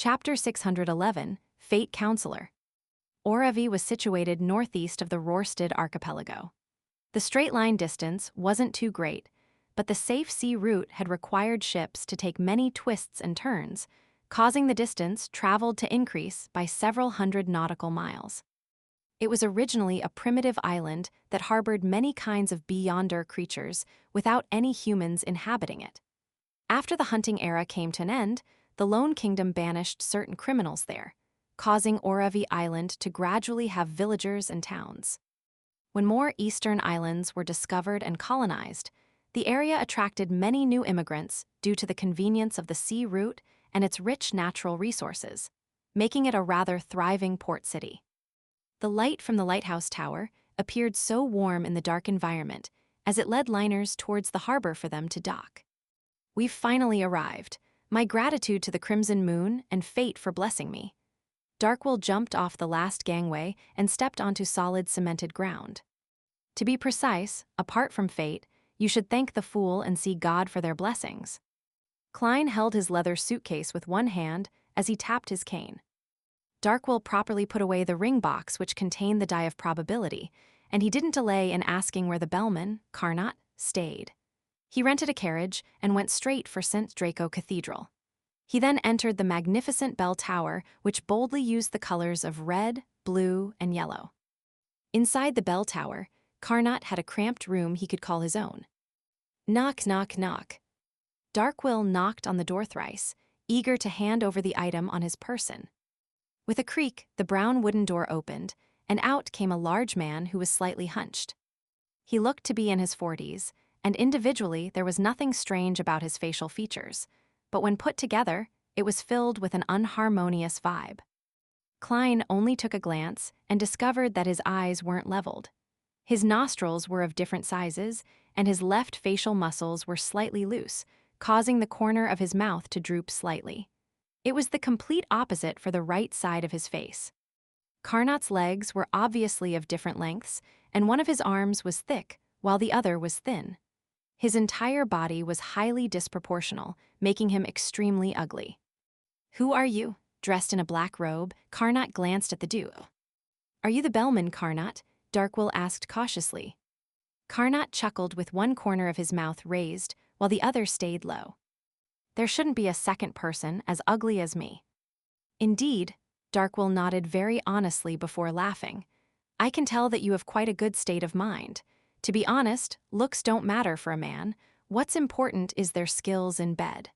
Chapter 611, Fate Councilor. Oravi was situated northeast of the Rorstad archipelago. The straight-line distance wasn't too great, but the safe sea route had required ships to take many twists and turns, causing the distance traveled to increase by several hundred nautical miles. It was originally a primitive island that harbored many kinds of beyonder creatures without any humans inhabiting it. After the hunting era came to an end, the Lone Kingdom banished certain criminals there, causing Oravi Island to gradually have villagers and towns. When more eastern islands were discovered and colonized, the area attracted many new immigrants due to the convenience of the sea route and its rich natural resources, making it a rather thriving port city. The light from the lighthouse tower appeared so warm in the dark environment as it led liners towards the harbor for them to dock. "We've finally arrived. My gratitude to the Crimson Moon and fate for blessing me." Darkwill jumped off the last gangway and stepped onto solid cemented ground. To be precise, apart from fate, you should thank the fool and see God for their blessings. Klein held his leather suitcase with one hand as he tapped his cane. Darkwill properly put away the ring box which contained the die of probability, and he didn't delay in asking where the bellman, Carnot, stayed. He rented a carriage and went straight for St. Draco Cathedral. He then entered the magnificent bell tower, which boldly used the colors of red, blue, and yellow. Inside the bell tower, Carnot had a cramped room he could call his own. Knock, knock, knock. Darkwill knocked on the door thrice, eager to hand over the item on his person. With a creak, the brown wooden door opened, and out came a large man who was slightly hunched. He looked to be in his 40s, and individually there was nothing strange about his facial features, but when put together, it was filled with an unharmonious vibe. Klein only took a glance and discovered that his eyes weren't leveled. His nostrils were of different sizes, and his left facial muscles were slightly loose, causing the corner of his mouth to droop slightly. It was the complete opposite for the right side of his face. Carnot's legs were obviously of different lengths, and one of his arms was thick, while the other was thin. His entire body was highly disproportional, making him extremely ugly. "Who are you?" Dressed in a black robe, Carnot glanced at the duo. "Are you the bellman, Carnot?" Darkwill asked cautiously. Carnot chuckled with one corner of his mouth raised, while the other stayed low. "There shouldn't be a second person as ugly as me." "Indeed," Darkwill nodded very honestly before laughing. "I can tell that you have quite a good state of mind. To be honest, looks don't matter for a man. What's important is their skills in bed.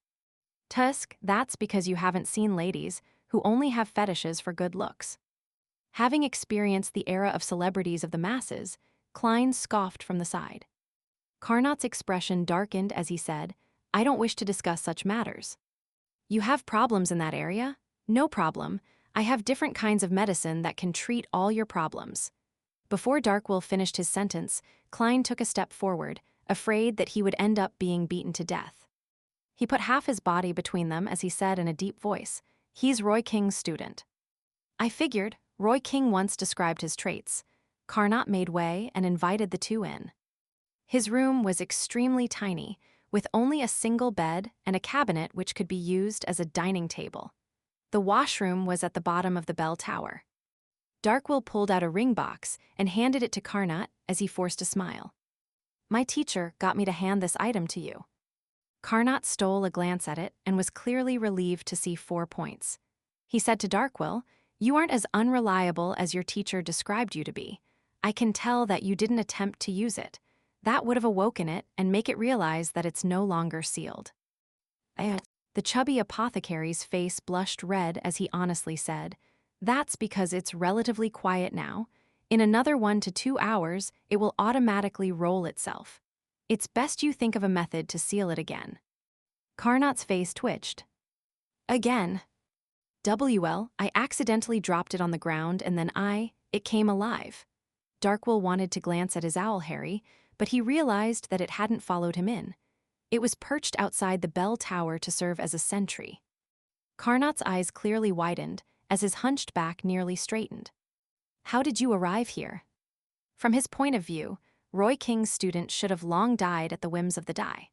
Tusk, that's because you haven't seen ladies who only have fetishes for good looks." Having experienced the era of celebrities of the masses, Klein scoffed from the side. Carnot's expression darkened as he said, "I don't wish to discuss such matters." "You have problems in that area? No problem. I have different kinds of medicine that can treat all your problems." Before Darkwill finished his sentence, Klein took a step forward, afraid that he would end up being beaten to death. He put half his body between them as he said in a deep voice, "He's Roy King's student." "I figured. Roy King once described his traits." Carnot made way and invited the two in. His room was extremely tiny, with only a single bed and a cabinet which could be used as a dining table. The washroom was at the bottom of the bell tower. Darkwill pulled out a ring box and handed it to Carnot as he forced a smile. "My teacher got me to hand this item to you." Carnot stole a glance at it and was clearly relieved to see 4 points. He said to Darkwill, "You aren't as unreliable as your teacher described you to be. I can tell that you didn't attempt to use it. That would have awoken it and make it realize that it's no longer sealed." The chubby apothecary's face blushed red as he honestly said, "That's because it's relatively quiet now. In another 1 to 2 hours, it will automatically roll itself. It's best you think of a method to seal it again." Carnot's face twitched. "Again. I accidentally dropped it on the ground and then it came alive." Darkwill wanted to glance at his owl Harry, but he realized that it hadn't followed him in. It was perched outside the bell tower to serve as a sentry. Carnot's eyes clearly widened as his hunched back nearly straightened. "How did you arrive here?" From his point of view, Roy King's student should have long died at the whims of the die.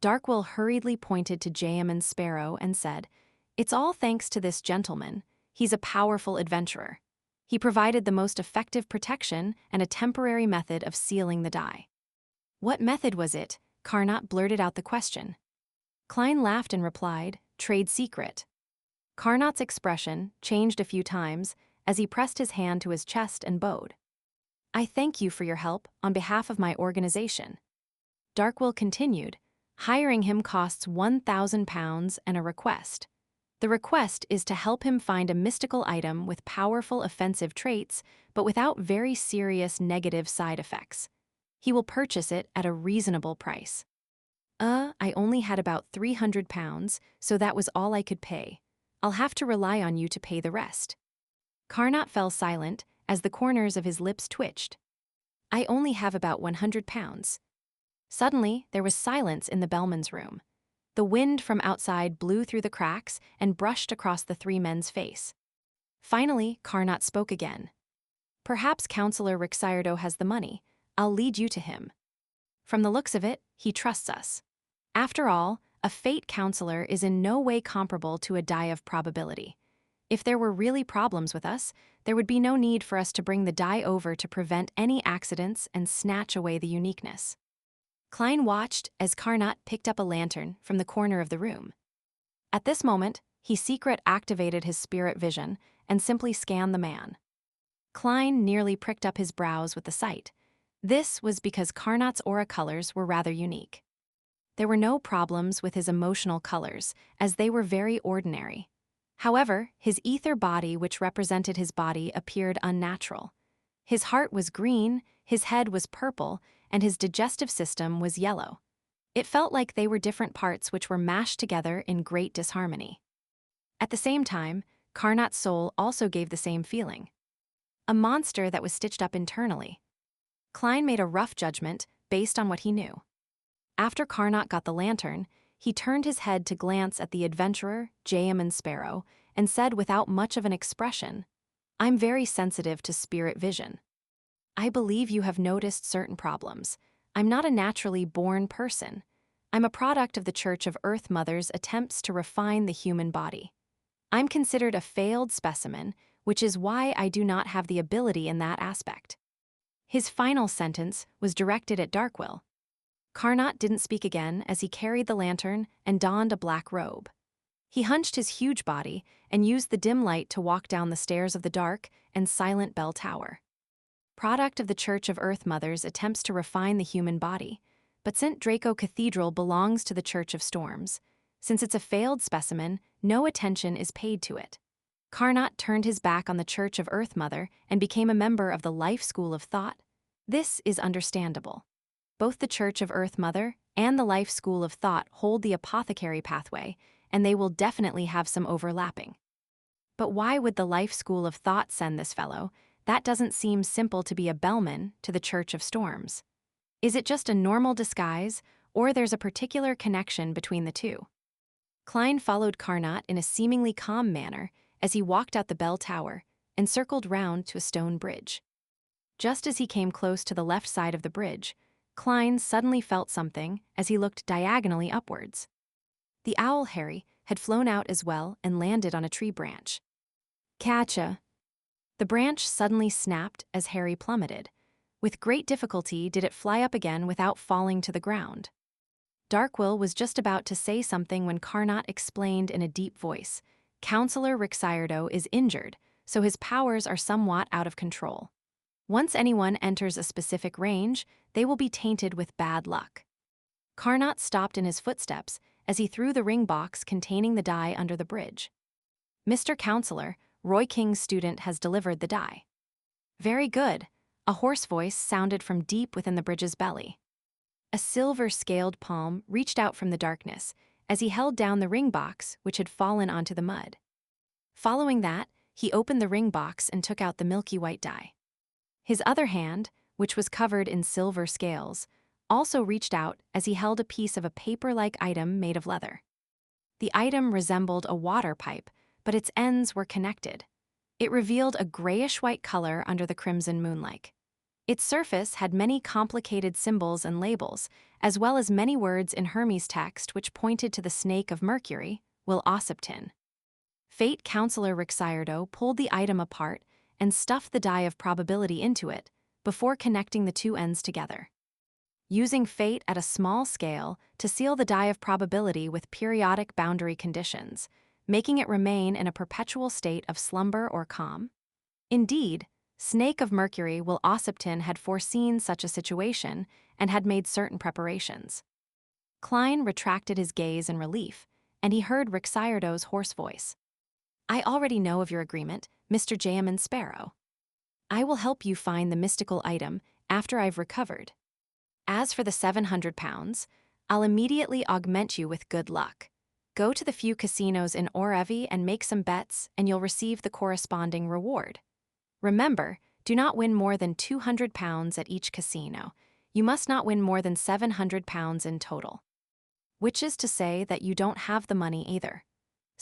Darkwill hurriedly pointed to Jayaman Sparrow and said, It's all thanks to this gentleman. He's a powerful adventurer. He provided the most effective protection and a temporary method of sealing the die. What method was it? Carnot blurted out the question. Klein laughed and replied, "Trade secret." Carnot's expression changed a few times as he pressed his hand to his chest and bowed. "I thank you for your help on behalf of my organization." Darkwill continued, "Hiring him costs £1,000 and a request. The request is to help him find a mystical item with powerful offensive traits, but without very serious negative side effects. He will purchase it at a reasonable price." I only had about £300, so that was all I could pay. I'll have to rely on you to pay the rest." Carnot fell silent as the corners of his lips twitched. "I only have about £100. Suddenly, there was silence in the bellman's room. The wind from outside blew through the cracks and brushed across the three men's face. Finally, Carnot spoke again. "Perhaps Councilor Rixardo has the money. I'll lead you to him. From the looks of it, he trusts us. After all, a fate counselor is in no way comparable to a die of probability. If there were really problems with us, there would be no need for us to bring the die over to prevent any accidents and snatch away the uniqueness." Klein watched as Carnot picked up a lantern from the corner of the room. At this moment, he secret activated his spirit vision and simply scanned the man. Klein nearly pricked up his brows with the sight. This was because Carnot's aura colors were rather unique. There were no problems with his emotional colors, as they were very ordinary. However, his ether body, which represented his body, appeared unnatural. His heart was green, his head was purple, and his digestive system was yellow. It felt like they were different parts which were mashed together in great disharmony. At the same time, Carnot's soul also gave the same feeling. A monster that was stitched up internally. Klein made a rough judgment based on what he knew. After Carnot got the lantern, he turned his head to glance at the adventurer, Jayaman Sparrow, and said without much of an expression, "I'm very sensitive to spirit vision. I believe you have noticed certain problems. I'm not a naturally born person. I'm a product of the Church of Earth Mother's attempts to refine the human body. I'm considered a failed specimen, which is why I do not have the ability in that aspect." His final sentence was directed at Darkwill. Carnot didn't speak again as he carried the lantern and donned a black robe. He hunched his huge body and used the dim light to walk down the stairs of the dark and silent bell tower. Product of the Church of Earth Mother's attempts to refine the human body, but St. Draco Cathedral belongs to the Church of Storms. Since it's a failed specimen, no attention is paid to it. Carnot turned his back on the Church of Earth Mother and became a member of the Life School of Thought. This is understandable. Both the Church of Earth Mother and the Life School of Thought hold the apothecary pathway, and they will definitely have some overlapping. But why would the Life School of Thought send this fellow? That doesn't seem simple to be a bellman to the Church of Storms. Is it just a normal disguise, or there's a particular connection between the two? Klein followed Carnot in a seemingly calm manner as he walked out the bell tower and circled round to a stone bridge. Just as he came close to the left side of the bridge, Klein suddenly felt something as he looked diagonally upwards. The owl Harry had flown out as well and landed on a tree branch. "Catcha!" The branch suddenly snapped as Harry plummeted. With great difficulty did it fly up again without falling to the ground. Darkwill was just about to say something when Carnot explained in a deep voice, "Councilor Rixardo is injured, so his powers are somewhat out of control. Once anyone enters a specific range, they will be tainted with bad luck." Carnot stopped in his footsteps as he threw the ring box containing the die under the bridge. "Mr. Councilor, Roy King's student has delivered the die." "Very good," a hoarse voice sounded from deep within the bridge's belly. A silver-scaled palm reached out from the darkness as he held down the ring box which had fallen onto the mud. Following that, he opened the ring box and took out the milky white die. His other hand, which was covered in silver scales, also reached out as he held a piece of a paper-like item made of leather. The item resembled a water pipe, but its ends were connected. It revealed a grayish-white color under the crimson moonlight. Its surface had many complicated symbols and labels, as well as many words in Hermes text which pointed to the snake of Mercury, Will Ossiptin. Fate Councilor Rixardo pulled the item apart and stuffed the die of probability into it before connecting the two ends together. Using fate at a small scale to seal the die of probability with periodic boundary conditions, making it remain in a perpetual state of slumber or calm. Indeed, Snake of Mercury Will Ossipton had foreseen such a situation and had made certain preparations. Klein retracted his gaze in relief, and he heard Rixardo's hoarse voice. I already know of your agreement, Mr. Jamin Sparrow. I will help you find the mystical item after I've recovered. As for the 700 pounds, I'll immediately augment you with good luck. Go to the few casinos in Orevy and make some bets, and you'll receive the corresponding reward. Remember, do not win more than 200 pounds at each casino. You must not win more than 700 pounds in total. Which is to say that you don't have the money either.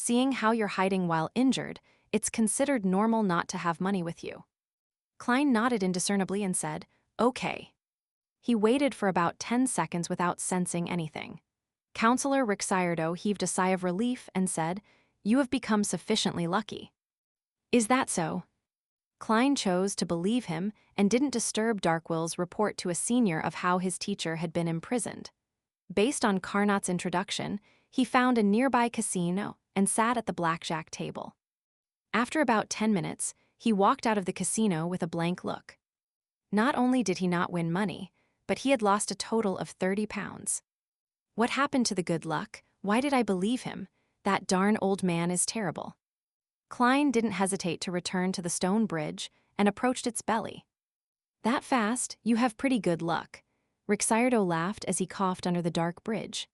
Seeing how you're hiding while injured, it's considered normal not to have money with you. Klein nodded indiscernibly and said, Okay. He waited for about 10 seconds without sensing anything. Councilor Rixardo heaved a sigh of relief and said, You have become sufficiently lucky. Is that so? Klein chose to believe him and didn't disturb Darkwill's report to a senior of how his teacher had been imprisoned. Based on Carnot's introduction, he found a nearby casino and sat at the blackjack table. After about 10 minutes, he walked out of the casino with a blank look. Not only did he not win money, but he had lost a total of 30 pounds. What happened to the good luck? Why did I believe him? That darn old man is terrible. Klein didn't hesitate to return to the stone bridge and approached its belly. That fast, you have pretty good luck. Rixardo laughed as he coughed under the dark bridge.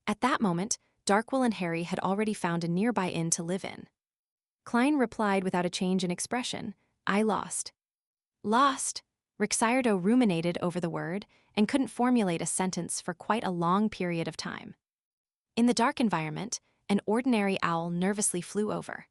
At that moment, Darkwill and Harry had already found a nearby inn to live in. Klein replied without a change in expression, I lost. Lost? Rixardo ruminated over the word and couldn't formulate a sentence for quite a long period of time. In the dark environment, an ordinary owl nervously flew over.